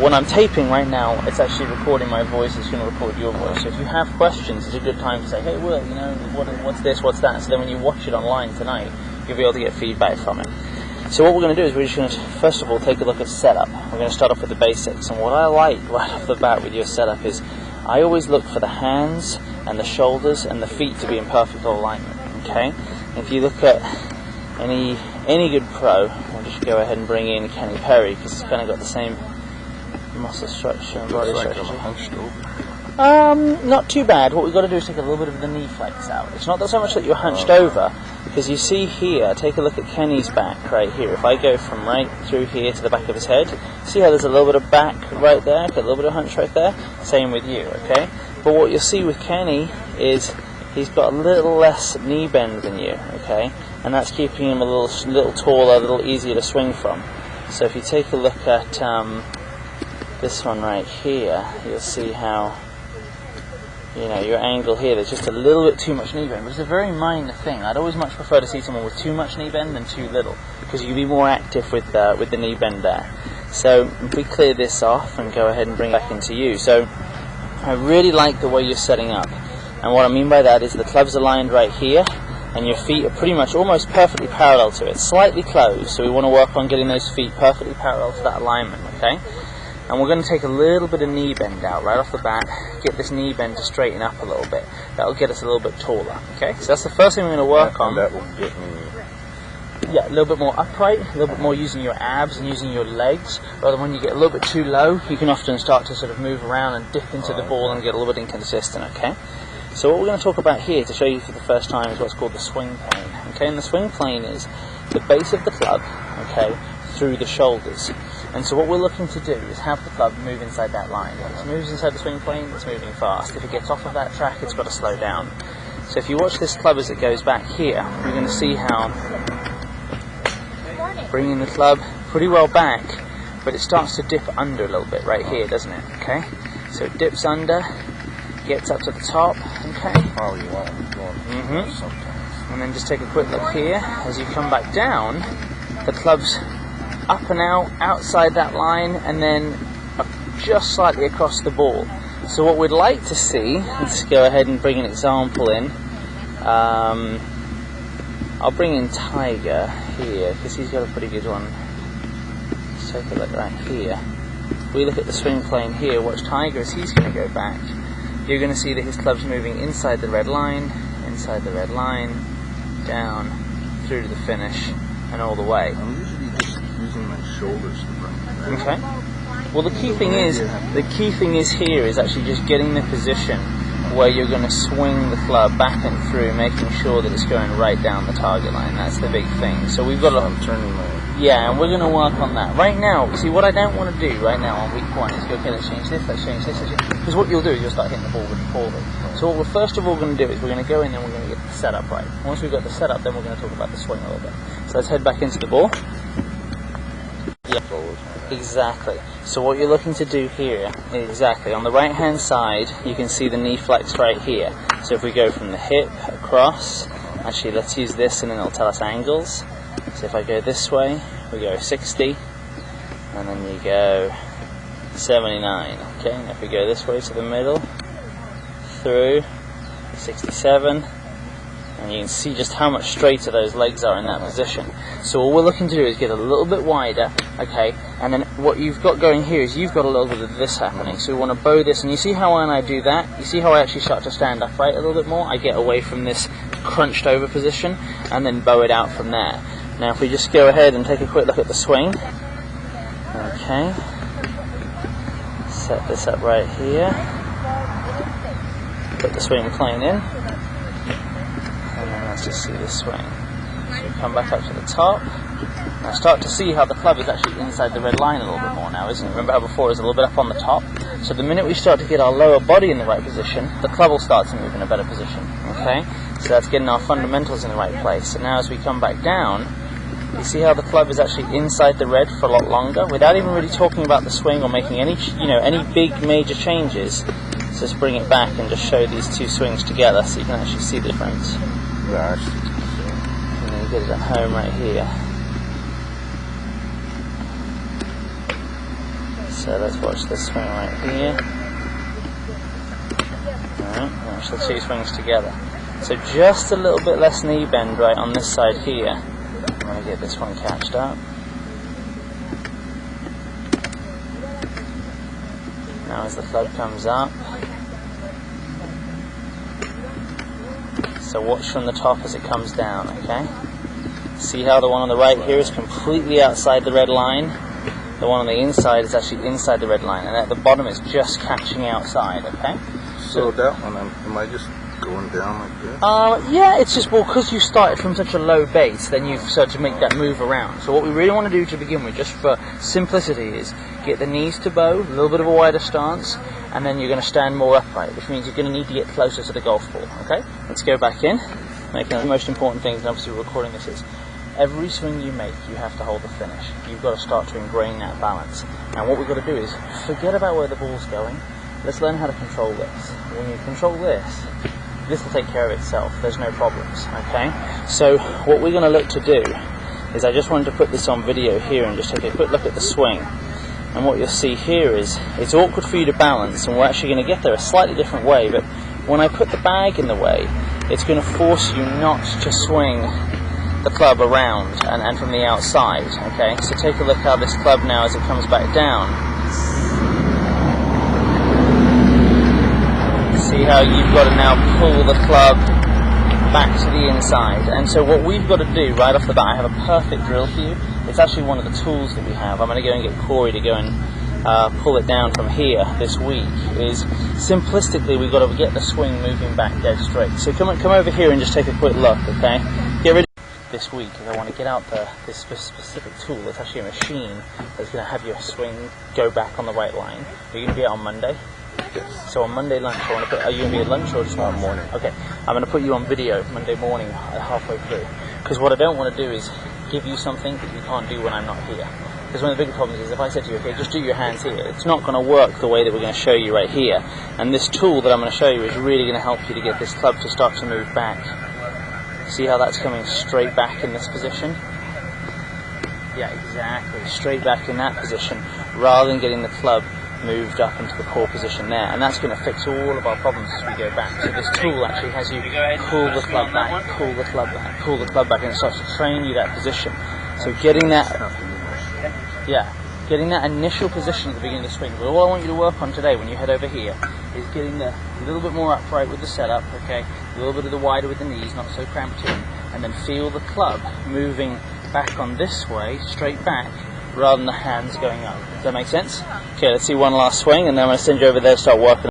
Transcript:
when I'm taping right now, it's actually recording my voice, it's going to record your voice. So if you have questions, it's a good time to say, hey Will, what's this, what's that? So then when you watch it online tonight, you'll be able to get feedback from it. So what we're going to do is we're just going to, first of all, take a look at setup. We're going to start off with the basics. And what I like right off the bat with your setup is I always look for the hands and the shoulders and the feet to be in perfect alignment, okay? If you look at any good pro, we'll just go ahead and bring in Kenny Perry, because he's kind of got the same muscle structure and body structure. Hunched over. Not too bad. What we've got to do is take a little bit of the knee flex out. It's not so much that you're hunched over, because you see here, take a look at Kenny's back right here. If I go from right through here to the back of his head, see how there's a little bit of back right there, got a little bit of hunch right there? Same with you, okay? But what you'll see with Kenny is he's got a little less knee bend than you, okay? And that's keeping him a little taller, a little easier to swing from. So if you take a look at this one right here, you'll see how, your angle here, there's just a little bit too much knee bend, which is a very minor thing. I'd always much prefer to see someone with too much knee bend than too little, because you can be more active with the knee bend there. So if we clear this off and go ahead and bring it back into you. So I really like the way you're setting up. And what I mean by that is the club's aligned right here, and your feet are pretty much almost perfectly parallel to it, slightly closed, so we want to work on getting those feet perfectly parallel to that alignment, okay? And we're going to take a little bit of knee bend out right off the bat, get this knee bend to straighten up a little bit. That'll get us a little bit taller, okay? So that's the first thing we're going to work on. That will get me... Yeah, a little bit more upright, a little bit more using your abs and using your legs, rather than when you get a little bit too low, you can often start to sort of move around and dip into the ball and get a little bit inconsistent, okay? So what we're going to talk about here to show you for the first time is what's called the swing plane, okay? And the swing plane is the base of the club, okay, through the shoulders. And so what we're looking to do is have the club move inside that line. If it moves inside the swing plane, it's moving fast. If it gets off of that track, it's got to slow down. So if you watch this club as it goes back here, you're going to see how bringing the club pretty well back, but it starts to dip under a little bit right here, doesn't it? Okay? So it dips under, gets up to the top, okay? Oh, you want to go sometimes. And then just take a quick look here. As you come back down, the club's up and out, outside that line, and then just slightly across the ball. So what we'd like to see, let's go ahead and bring an example in. I'll bring in Tiger here, because he's got a pretty good one. Let's take a look right here. If we look at the swing plane here, watch Tiger as he's going to go back. You're going to see that his club's moving inside the red line, down, through to the finish, and all the way. I'm usually just using my shoulders to bring it back. Okay. Well, the key thing is here is actually just getting the position where you're going to swing the club back and through, making sure that it's going right down the target line. That's the big thing. So we've got to... I'm turning my... Yeah, and we're going to work on that. Right now, see, what I don't want to do right now on week one is go, okay, let's change this, let's change this. Because what you'll do is you'll start hitting the ball really poorly. So what we're first of all going to do is we're going to go in and we're going to get the setup right. Once we've got the setup, then we're going to talk about the swing a little bit. So let's head back into the ball. Yeah, exactly. So what you're looking to do here, exactly, on the right-hand side, you can see the knee flex right here. So if we go from the hip across, actually let's use this and then it'll tell us angles. So if I go this way, we go 60, and then you go 79, okay? And if we go this way to the middle, through 67, and you can see just how much straighter those legs are in that position. So all we're looking to do is get a little bit wider, okay? And then what you've got going here is you've got a little bit of this happening. So we want to bow this, and you see how when I do that, you see how I actually start to stand upright a little bit more? I get away from this crunched over position, and then bow it out from there. Now if we just go ahead and take a quick look at the swing, okay, set this up right here, put the swing plane in, and then let's just see this swing. So we come back up to the top, now start to see how the club is actually inside the red line a little bit more now, isn't it? Remember how before it was a little bit up on the top? So the minute we start to get our lower body in the right position, the club will start to move in a better position, okay? So that's getting our fundamentals in the right place. So now as we come back down, you see how the club is actually inside the red for a lot longer, without even really talking about the swing or making any, any big major changes. So just bring it back and just show these two swings together so you can actually see the difference. Yeah, and then you get it at home right here. So let's watch this swing right here. Alright, watch the two swings together. So just a little bit less knee bend right on this side here. I'm going to get this one catched up. Now as the club comes up, so watch from the top as it comes down, okay? See how the one on the right here is completely outside the red line? The one on the inside is actually inside the red line, and at the bottom it's just catching outside, okay? So that one, am I just going down like this? Yeah, it's just, well, because you started from such a low base, then you've started to make that move around. So what we really want to do to begin with, just for simplicity, is get the knees to bow, a little bit of a wider stance, and then you're going to stand more upright, which means you're going to need to get closer to the golf ball, okay? Let's go back in. Making the most important thing, and obviously we're recording this, is every swing you make, you have to hold the finish. You've got to start to ingrain that balance. And what we've got to do is forget about where the ball's going. Let's learn how to control this. When you control this will take care of itself. There's no problems, okay? So what we're going to look to do is, I just wanted to put this on video here and just take a quick look at the swing. And what you'll see here is it's awkward for you to balance, and we're actually going to get there a slightly different way, but when I put the bag in the way, it's going to force you not to swing the club around and from the outside, okay? So take a look how this club now, as it comes back down, see how you've got to now pull the club back to the inside. And so what we've got to do right off the bat, I have a perfect drill for you. It's actually one of the tools that we have. I'm going to go and get Corey to go and pull it down from here this week. Is simplistically, we've got to get the swing moving back dead straight. So come over here and just take a quick look, okay? Get ready. This week, is I want to get out this specific tool. It's actually a machine that's going to have your swing go back on the right line. You're going to be out on Monday. So on Monday lunch, I want to put, are you going to be at lunch or just morning? Okay, I'm going to put you on video Monday morning halfway through. Because what I don't want to do is give you something that you can't do when I'm not here. Because one of the big problems is if I said to you, okay, just do your hands here, it's not going to work the way that we're going to show you right here. And this tool that I'm going to show you is really going to help you to get this club to start to move back. See how that's coming straight back in this position? Yeah, exactly, straight back in that position, rather than getting the club moved up into the core position there. And that's going to fix all of our problems as we go back. So this tool actually has you pull the club back, pull the club back, pull the club back, and it starts to train you that position. So getting that, getting that initial position at the beginning of the swing. But all I want you to work on today when you head over here is getting a little bit more upright with the setup, okay? A little bit of the wider with the knees, not so cramped in, and then feel the club moving back on this way, straight back, rather than the hands going up. Does that make sense? Okay, let's see one last swing, and then I'm going to send you over there to start working.